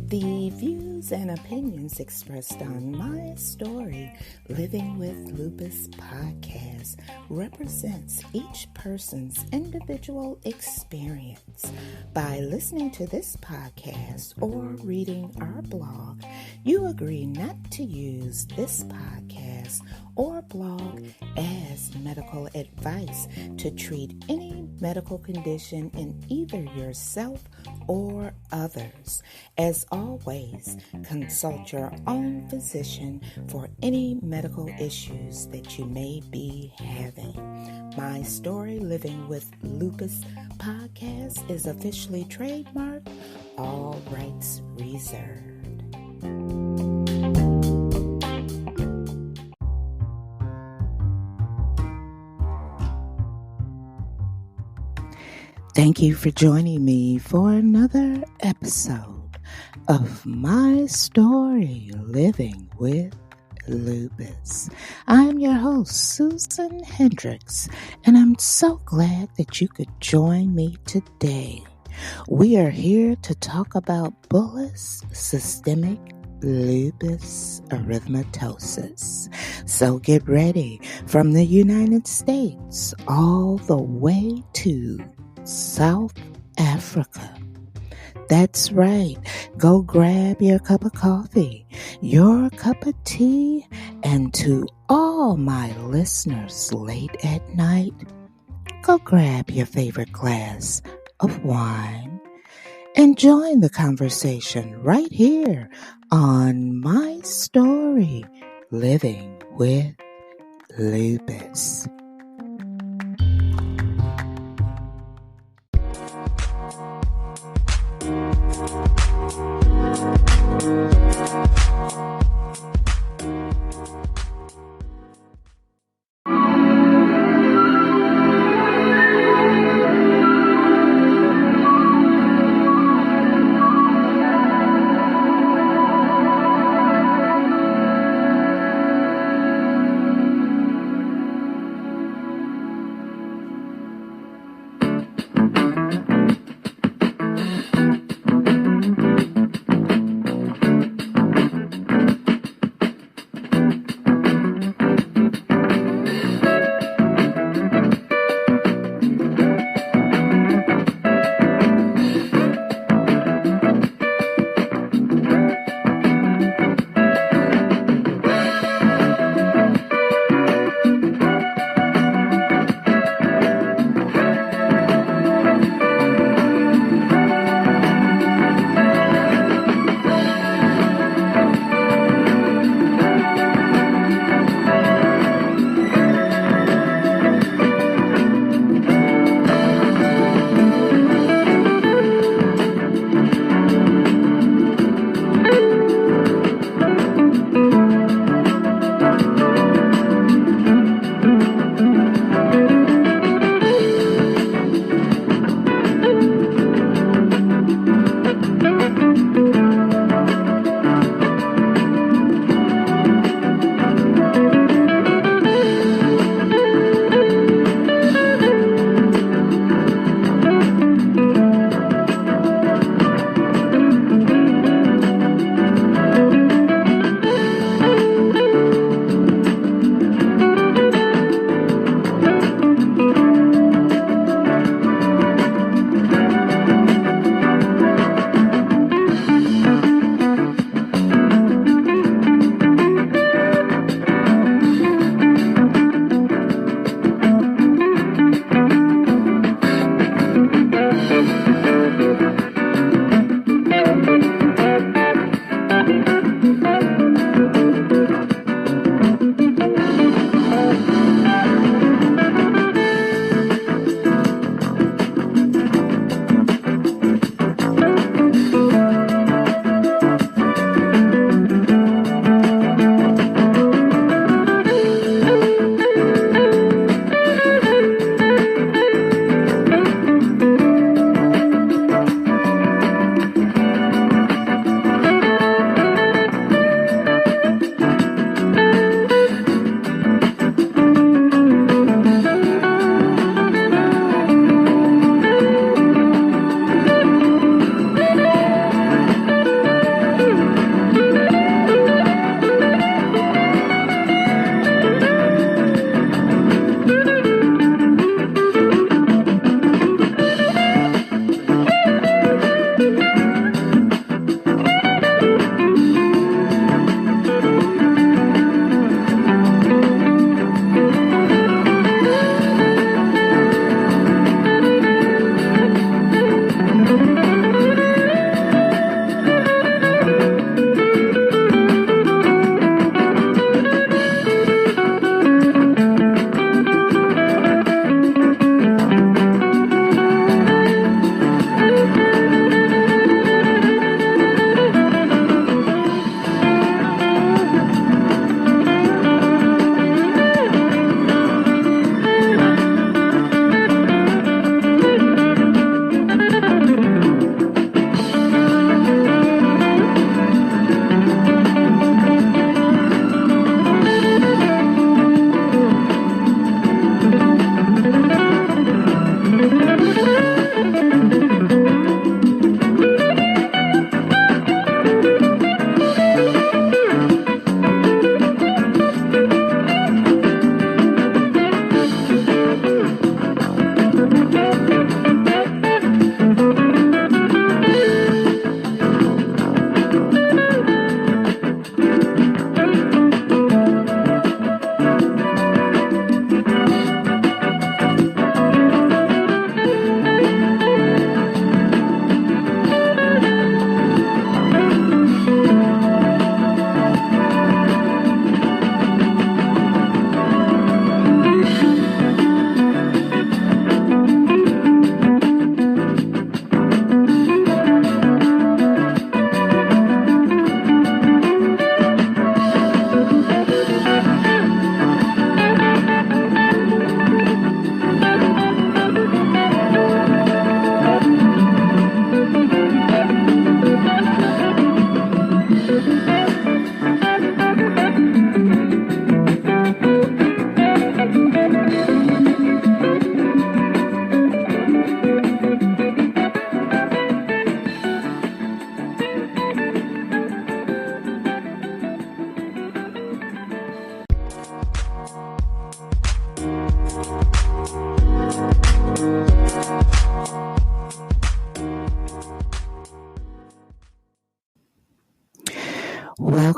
The views and opinions expressed on My Story Living with Lupus podcast represents each person's individual experience. By listening to this podcast or reading our blog, you agree not to use this podcast or blog as medical advice to treat any medical condition in either yourself or others. As always, consult your own physician for any medical issues that you may be having. My Story Living with Lupus podcast is officially trademarked, all rights reserved. Thank you for joining me for another episode of My Story Living with Lupus. I'm your host, Susan Hendricks, and I'm so glad that you could join me today. We are here to talk about Bullous systemic lupus erythematosus. So get ready, from the United States all the way to South Africa. That's right. Go grab your cup of coffee, your cup of tea, and to all my listeners late at night, go grab your favorite glass of wine and join the conversation right here on My Story Living with Lupus.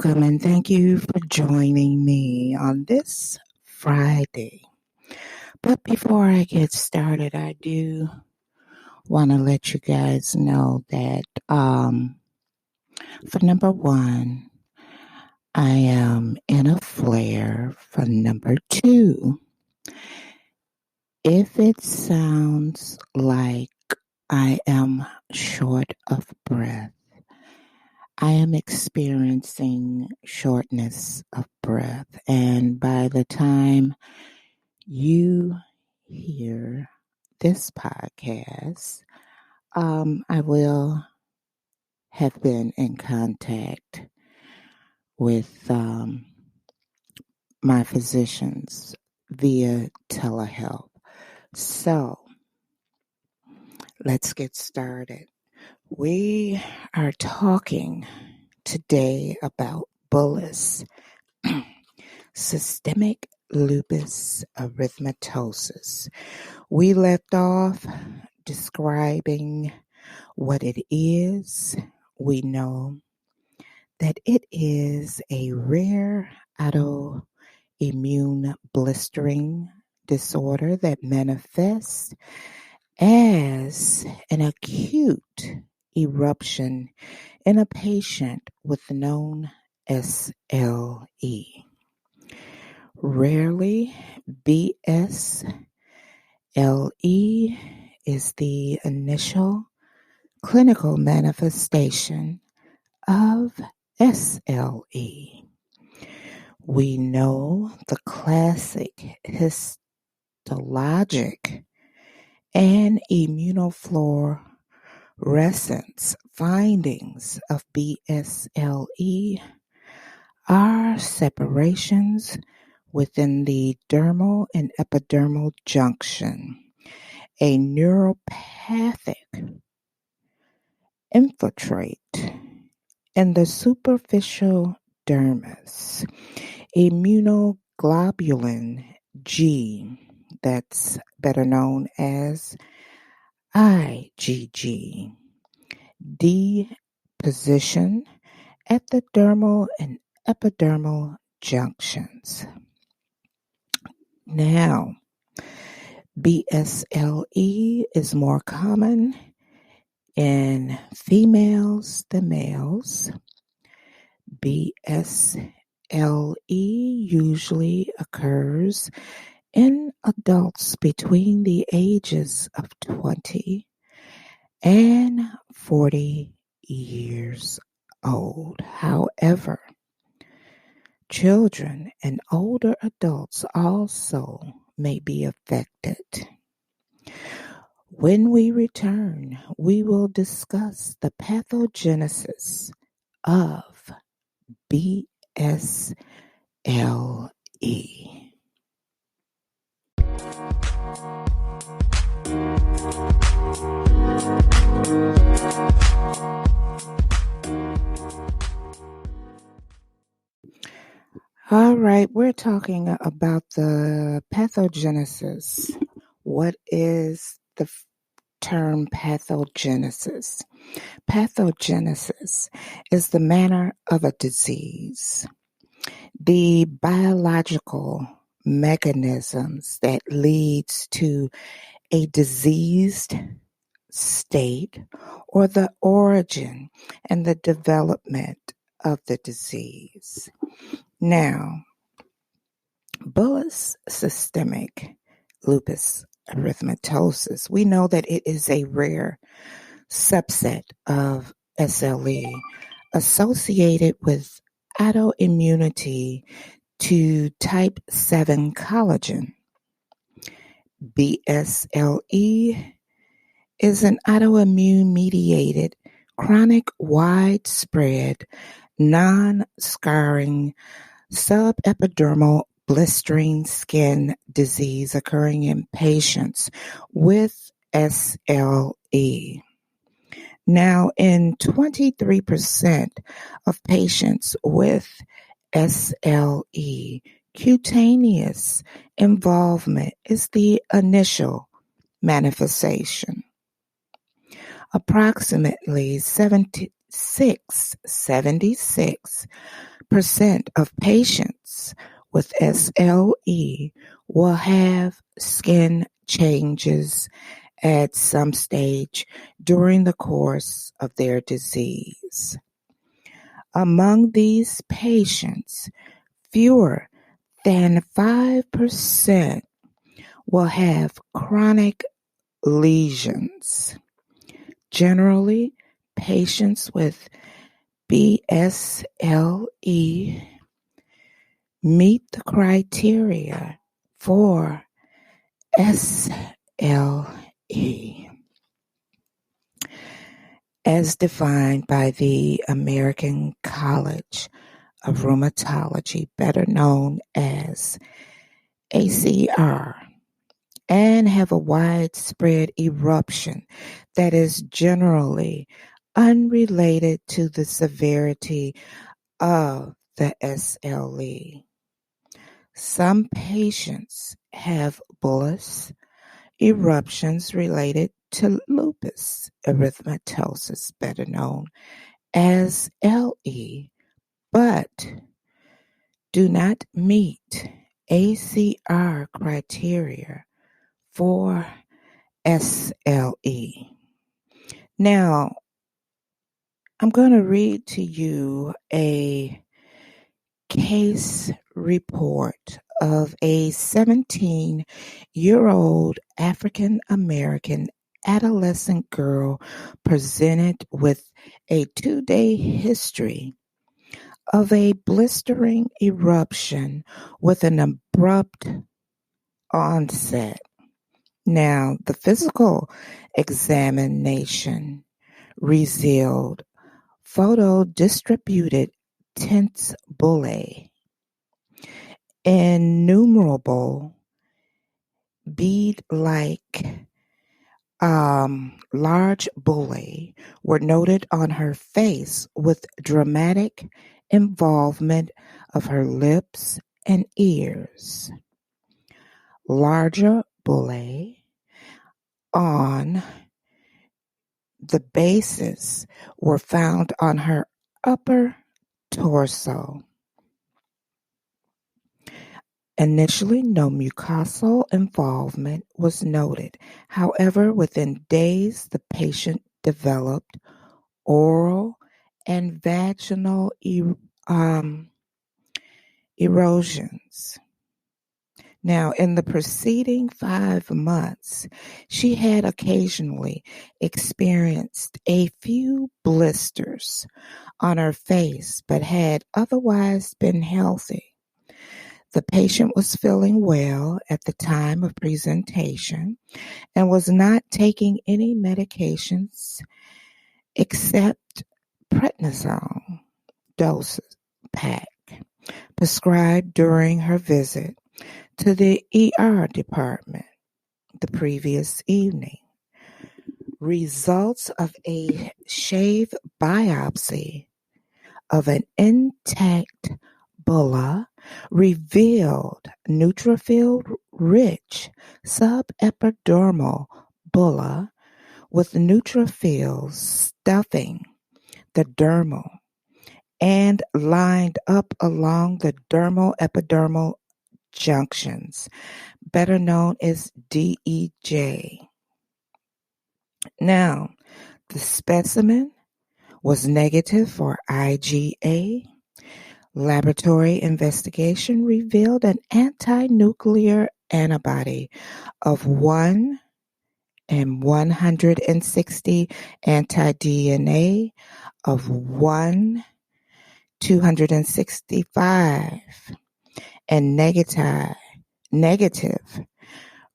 Welcome and thank you for joining me on this Friday. But before I get started, I do want to let you guys know that for number one, I am in a flare. For number two, if it sounds like I am short of breath, I am experiencing shortness of breath, and by the time you hear this podcast, I will have been in contact with my physicians via telehealth. So let's get started. We are talking today about Bullous, systemic lupus erythematosus. We left off describing what it is. We know that it is a rare autoimmune blistering disorder that manifests as an acute eruption in a patient with known SLE. Rarely, BSLE is the initial clinical manifestation of SLE. We know the classic histologic and immunofluorescence findings of BSLE are separations within the dermal and epidermal junction, a neuropathic infiltrate in the superficial dermis, immunoglobulin G, that's better known as IgG, deposition at the dermal and epidermal junctions. Now, BSLE is more common in females than males. BSLE usually occurs in adults between the ages of 20 and 40 years old. However, children and older adults also may be affected. When we return, we will discuss the pathogenesis of BSLE. All right, we're talking about the pathogenesis. What is the term pathogenesis? Pathogenesis is the manner of a disease, the biological mechanisms that leads to a diseased state or the origin and the development of the disease. Now, Bullous systemic lupus erythematosus, we know that it is a rare subset of SLE associated with autoimmunity to type 7 collagen. BSLE is an autoimmune-mediated, chronic, widespread, non-scarring, subepidermal blistering skin disease occurring in patients with SLE. Now, in 23% of patients with SLE, cutaneous involvement is the initial manifestation. Approximately 17% 76% of patients with SLE will have skin changes at some stage during the course of their disease. Among these patients, fewer than 5% will have chronic lesions. Generally, patients with BSLE meet the criteria for SLE as defined by the American College of Rheumatology, better known as ACR, and have a widespread eruption that is generally unrelated to the severity of the SLE. Some patients have bullous eruptions related to lupus erythematosus, better known as LE, but do not meet ACR criteria for SLE. Now, I'm going to read to you a case report of a 17-year-old African-American adolescent girl presented with a 2-day history of a blistering eruption with an abrupt onset. Now, the physical examination revealed photo-distributed tense bullae, innumerable bead-like large bullae were noted on her face with dramatic involvement of her lips and ears. Larger bullae on the bases were found on her upper torso. Initially, no mucosal involvement was noted. However, within days, the patient developed oral and vaginal erosions. Now, in the preceding 5 months, she had occasionally experienced a few blisters on her face, but had otherwise been healthy. The patient was feeling well at the time of presentation and was not taking any medications except prednisone doses pack prescribed during her visit to the ER department the previous evening. Results of a shave biopsy of an intact bulla revealed neutrophil-rich subepidermal bulla with neutrophils stuffing the dermal and lined up along the dermal-epidermal junctions, better known as DEJ. Now, the specimen was negative for IgA. Laboratory investigation revealed an anti-nuclear antibody of 1 in 160, anti-DNA of 1 265, and negative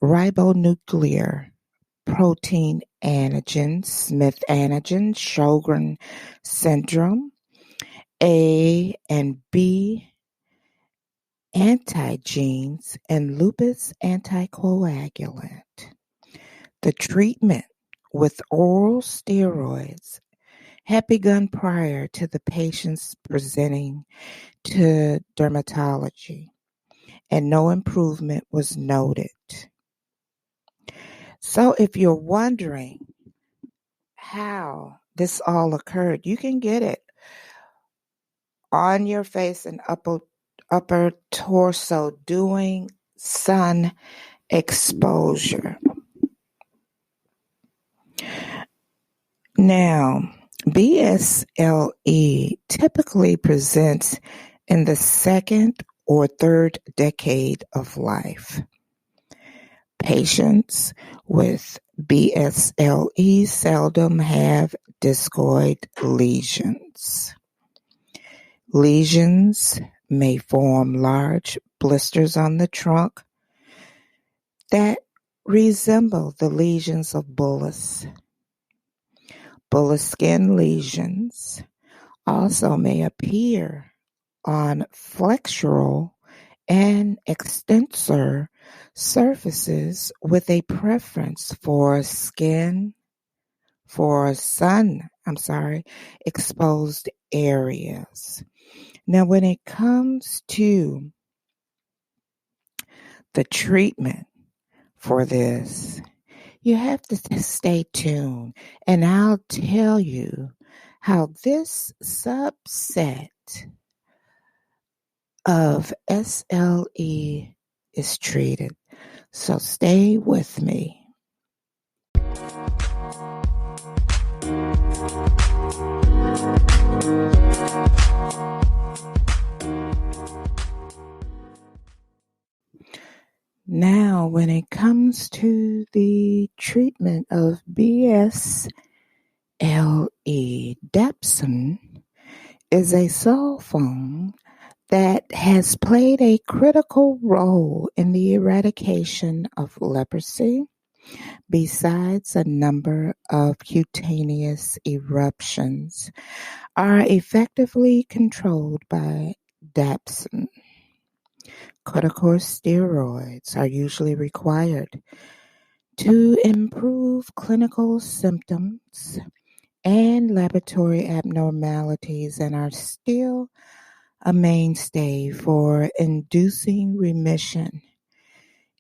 ribonuclear protein antigen, Smith antigen, Sjogren syndrome, A and B antigenes, and lupus anticoagulant. The treatment with oral steroids had begun prior to the patients presenting to dermatology, and no improvement was noted. So if you're wondering how this all occurred. You can get it on your face and upper torso doing sun exposure. Now, BSLE typically presents in the second or third decade of life. Patients with BSLE seldom have discoid lesions. Lesions may form large blisters on the trunk that resemble the lesions of bullous. Bullous skin lesions also may appear on flexural and extensor surfaces with a preference for sun exposed areas. Now, when it comes to the treatment for this, you have to stay tuned, and I'll tell you how this subset of SLE is treated. So stay with me. Now, when it comes to the treatment of BSLE, dapsone is a sulfone that has played a critical role in the eradication of leprosy, besides a number of cutaneous eruptions, are effectively controlled by dapsone. Corticosteroids are usually required to improve clinical symptoms and laboratory abnormalities and are still a mainstay for inducing remission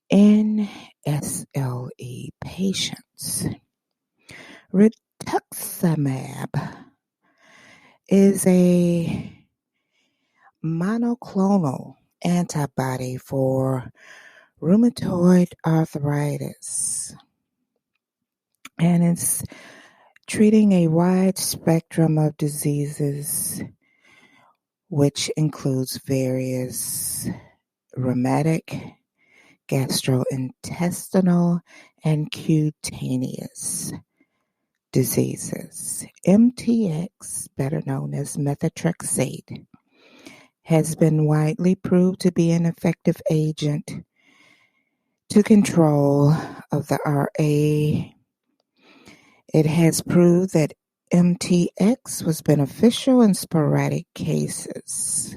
in SLE patients. Rituximab is a monoclonal antibody for rheumatoid arthritis, and it's treating a wide spectrum of diseases, which includes various rheumatic, gastrointestinal, and cutaneous diseases. MTX, better known as methotrexate, has been widely proved to be an effective agent to control of the RA. It has proved that MTX was beneficial in sporadic cases.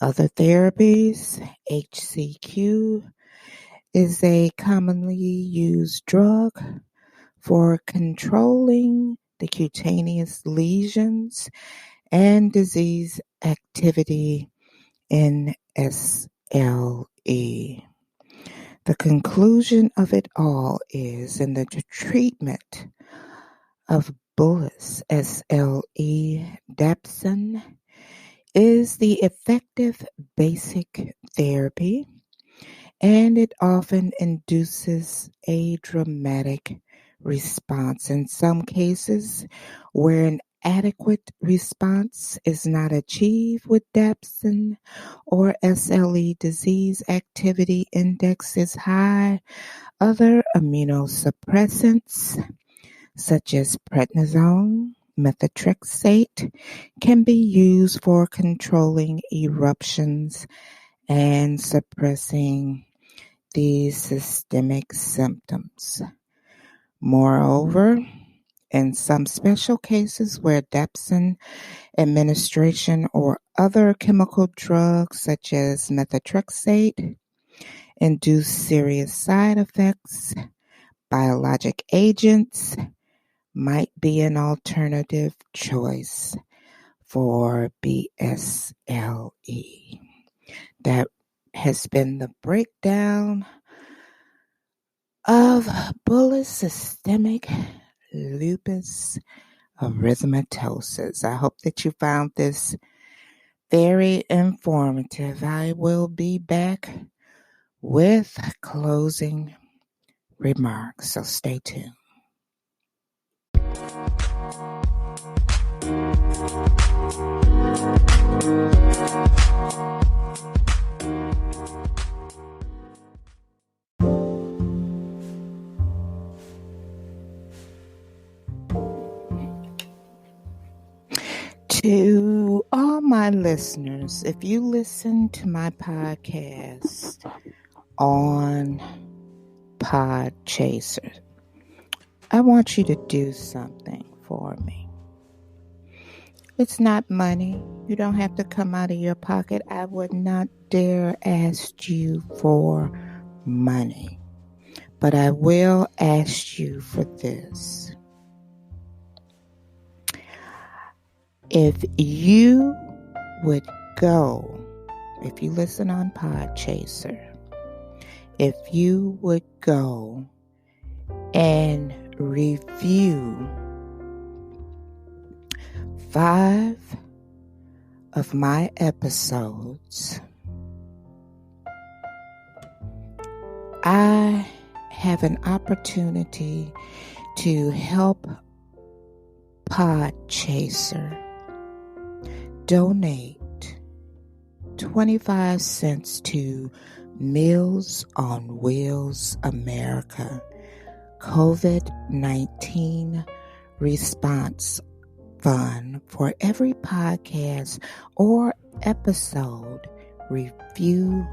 Other therapies, HCQ is a commonly used drug for controlling the cutaneous lesions and disease activity in SLE. The conclusion of it all is in the treatment of Bullous SLE, dapsone is the effective basic therapy, and it often induces a dramatic response. In some cases, where an adequate response is not achieved with dapsone or SLE disease activity index is high, other immunosuppressants such as prednisone, methotrexate can be used for controlling eruptions and suppressing these systemic symptoms. Moreover, in some special cases where dapsone administration or other chemical drugs such as methotrexate induce serious side effects, biologic agents might be an alternative choice for BSLE. That has been the breakdown of Bullous systemic lupus erythematosus. I hope that you found this very informative. I will be back with closing remarks, so stay tuned. To all my listeners, if you listen to my podcast on Podchaser, I want you to do something for me. It's not money. You don't have to come out of your pocket. I would not dare ask you for money. But I will ask you for this. If you would go, if you listen on Podchaser, if you would go and review 5 of my episodes, I have an opportunity to help Podchaser donate 25 cents to Meals on Wheels America COVID-19 Response Fund for every podcast or episode review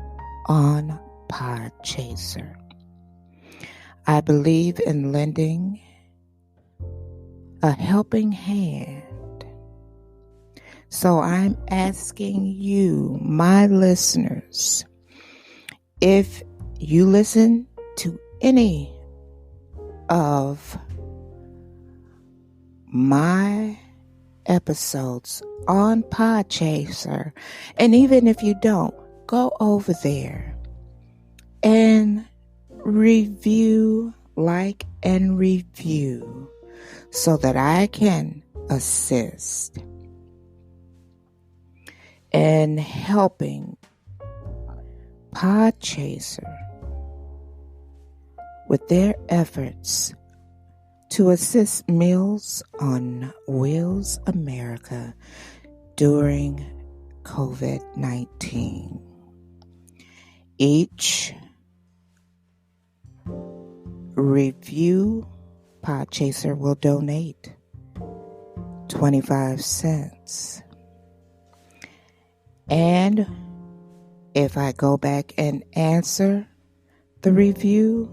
on Podchaser. I believe in lending a helping hand. So I'm asking you, my listeners, if you listen to any of my episodes on Podchaser, and even if you don't, go over there and review, like and review so that I can assist in helping Podchaser with their efforts to assist Meals on Wheels America during COVID-19. Each review, Podchaser will donate 25 cents. And if I go back and answer the review,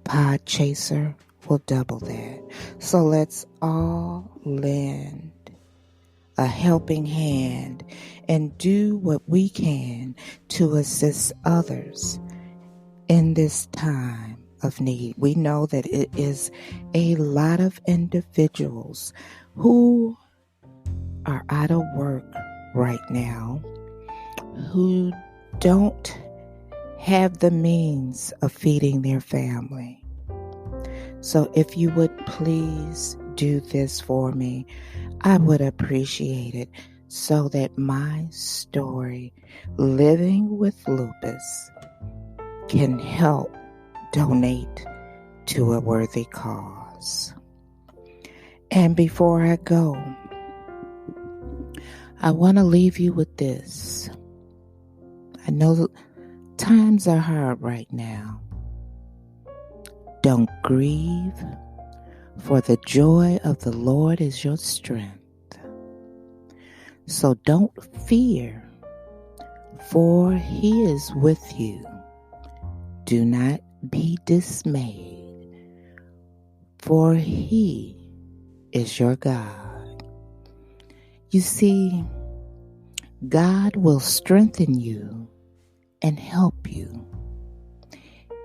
Podchaser will double that. So let's all lend a helping hand and do what we can to assist others in this time of need. We know that it is a lot of individuals who are out of work right now, who don't have the means of feeding their family. So if you would please do this for me, I would appreciate it so that my story, Living with Lupus, can help donate to a worthy cause. And before I go, I want to leave you with this. I know times are hard right now. Don't grieve, for the joy of the Lord is your strength. So don't fear, for He is with you. Do not be dismayed, for He is your God. You see, God will strengthen you and help you.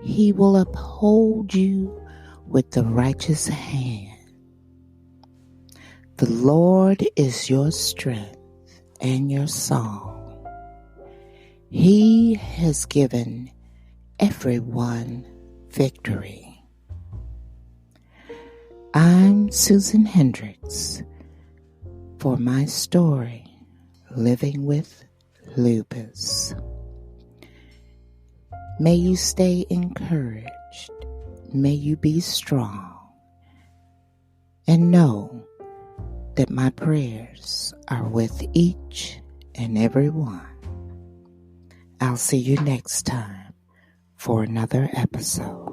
He will uphold you with the righteous hand. The Lord is your strength and your song. He has given everyone victory. I'm Susan Hendricks for my story, Living with Lupus. May you stay encouraged. May you be strong. And know that my prayers are with each and every one. I'll see you next time for another episode.